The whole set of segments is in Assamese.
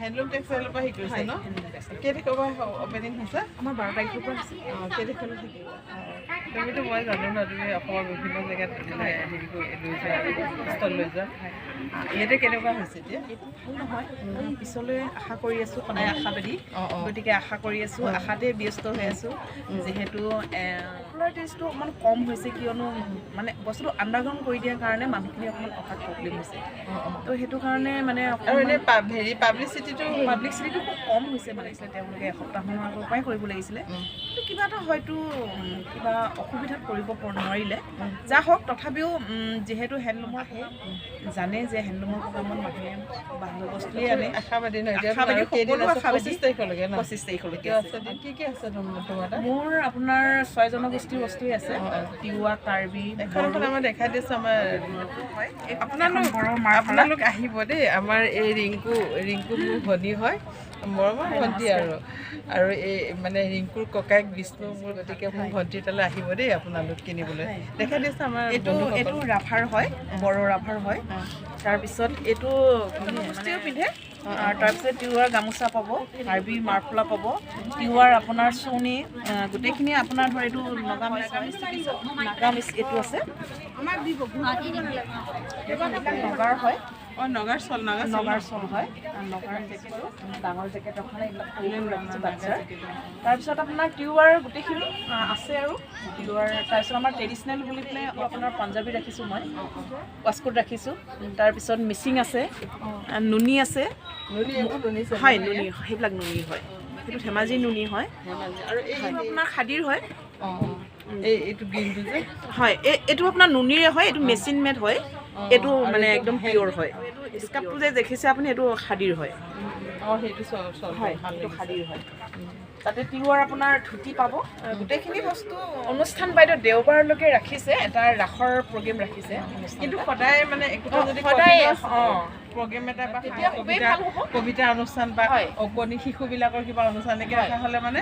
হেণ্ডলুম টেক্সটাইলৰ পৰা শিকিছে ন? কেইতাৰিখৰ পৰা অপেনিং হৈছে? আমাৰ 12 তাৰিখৰ পৰা হৈছে। কেইতাৰিখলৈ শিকিব? তুমিতো মই জানো ন, তুমি অসমৰ বিভিন্ন জেগাত মানে হেৰি কৰি লৈ যোৱা, ষ্টল লৈ যোৱা। ইয়াতে কেনেকুৱা হৈছে এতিয়া? এইটো ভাল নহয়, পিছলৈ আশা কৰি আছোঁ, সদায় আশাবাদী। গতিকে আশা কৰি আছোঁ, আশাতে ব্যস্ত হৈ আছোঁ। যিহেতু পপুলাৰিটিটো অকণমান কম হৈছে, কিয়নো মানে বস্তুটো আণ্ডাৰগ্ৰাউণ্ড কৰি দিয়াৰ কাৰণে মানুহখিনি অকণমান অহাত প্ৰব্লেম হৈছে। তো সেইটো কাৰণে মানে আৰু এনেই হেৰি পাব্লিচিটিটো খুব কম হৈছে মানে তেওঁলোকে এসপ্তাহমানৰ আগৰ পৰাই কৰিব লাগিছিলে। কিন্তু কিবা এটা হয়তো কিবা অসুবিধাত কৰিব নোৱাৰিলে। যা হওক, তথাপিও যিহেতু হেণ্ডলুমৰ জানে যে হেণ্ডলুমৰ প্ৰগ্ৰামত মানুহে বাহিৰৰ বস্তুৱেই আনে। আশাবাদী ন? আশাবাদী, সকলো আশাবাদী। 25 তাৰিখলৈকে ন? 25 তাৰিখলৈকে আছে। কি কি আছে তোমাৰ তাত? মোৰ আপোনাৰ 6 জনগোষ্ঠীৰ বস্তুৱেই আছে। তিৱা, কাৰ্বি, এখন আমাৰ দেখাই দিছোঁ। আমাৰ আপোনালোক আহিব দেই। আমাৰ এই ৰিংকু মোৰ ভনী হয়, মৰমৰ ভণ্টি আৰু এই মানে ৰিংকুৰ ককায়েক বিষ্ণু মোৰ, গতিকে মোৰ ভণ্টিৰ তালৈ আহিব দেই আপোনালোক কিনিবলৈ। দেখাই দিছোঁ আমাৰ এইটো ৰাভাৰ হয়, বড়ো ৰাভাৰ হয়। তাৰপিছত এইটো জনগোষ্ঠীও পিন্ধে। তাৰপিছত তিৱাৰ গামোচা পাব, কাৰ্বি মাৰফলা পাব, তিৱাৰ আপোনাৰ চুৰ্ণি, গোটেইখিনি আপোনাৰ ধৰ এইটো নাগামিজ এইটো আছে। নগাৰ হয়, নগাৰ চল হয়। নগাৰ জেকেট, ডাঙৰ জেকেট এখন এইবিলাক বাচ্ছাৰ। তাৰপিছত আপোনাৰ তিৱাৰ গোটেইখিনি আছে আৰু তিৱাৰ। তাৰপিছত আমাৰ ট্ৰেডিশ্যনেল বুলি পেলাই আপোনাৰ পাঞ্জাবী ৰাখিছোঁ, মই ৱাছকোট ৰাখিছোঁ। তাৰপিছত মিচিং আছে, নুনি আছে। হয়, নুনি, সেইবিলাক নুনি হয়। সেইটো ধেমাজিৰ নুনি হয়। আৰু এইটো আপোনাৰ খাদীৰ হয়। এইটো গ্ৰীণটো যে হয়, এইটো আপোনাৰ নুনিৰে হয়। এইটো মেচিন মেড হয়। এইটো মানে একদম পিয়'ৰ হয়। এইটো স্কাৰ্ফটো যে দেখিছে আপুনি, এইটো খাদীৰ হয়। সেইটো হয়, এইটো খাদীৰ হয়। তাতে তিৱাৰ আপোনাৰ ধুতি পাব। গোটেইখিনি বস্তু অনুষ্ঠান বাইদেউ দেওবাৰলৈকে ৰাখিছে, এটা ৰাসৰ প্ৰগ্ৰেম ৰাখিছে। কিন্তু সদায় মানে একোটা যদি সদায় প্ৰগ্ৰেম এটা বা তেতিয়া খুবেই ভাল হ'ব। কবিতা অনুষ্ঠান বা অকণি শিশুবিলাকৰ কিবা অনুষ্ঠান এনেকৈ ৰখা হ'লে মানে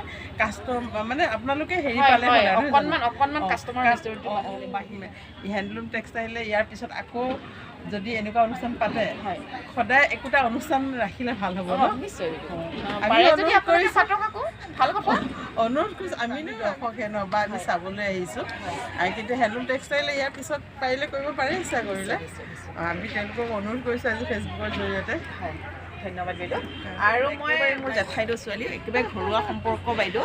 মানে আপোনালোকে হেৰি পালে অকণমান কাষ্টমাৰ বাহিৰে হেণ্ডলুম টেক্সটাইলে ইয়াৰ পিছত আকৌ যদি এনেকুৱা অনুষ্ঠান পাতে, সদায় একোটা অনুষ্ঠান ৰাখিলে ভাল হ'ব ন? নিশ্চয়। অনুৰোধ কৰিছোঁ, আমিনো দৰ্শকহে ন, বা আমি চাবলৈ আহিছোঁ। কিন্তু হেণ্ডলুম টেক্সটাইলে ইয়াৰ পিছত পাৰিলে কৰিব পাৰে, ইচ্ছা কৰিলে। আমি তেওঁলোকক অনুৰোধ কৰিছোঁ আজি ফেচবুকৰ জৰিয়তে। ধন্যবাদ বাইদেউ। আৰু মই মোৰ জেঠাইদেউ ছোৱালী, একেবাৰে ঘৰুৱা সম্পৰ্ক বাইদেউ।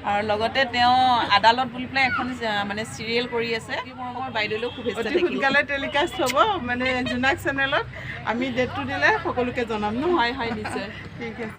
আৰু লগতে তেওঁ আদালত বুলি পেলাই এখন মানে চিৰিয়েল কৰি আছে। মই বাইদেউলৈও শুভেচ্ছা থাকিল। সোনকালে টেলিকাষ্ট হ'ব মানে জোনাক চেনেলত। আমি ডেটটো দিলে সকলোকে জনাম ন? হয়, নিশ্চয়। ঠিক আছে।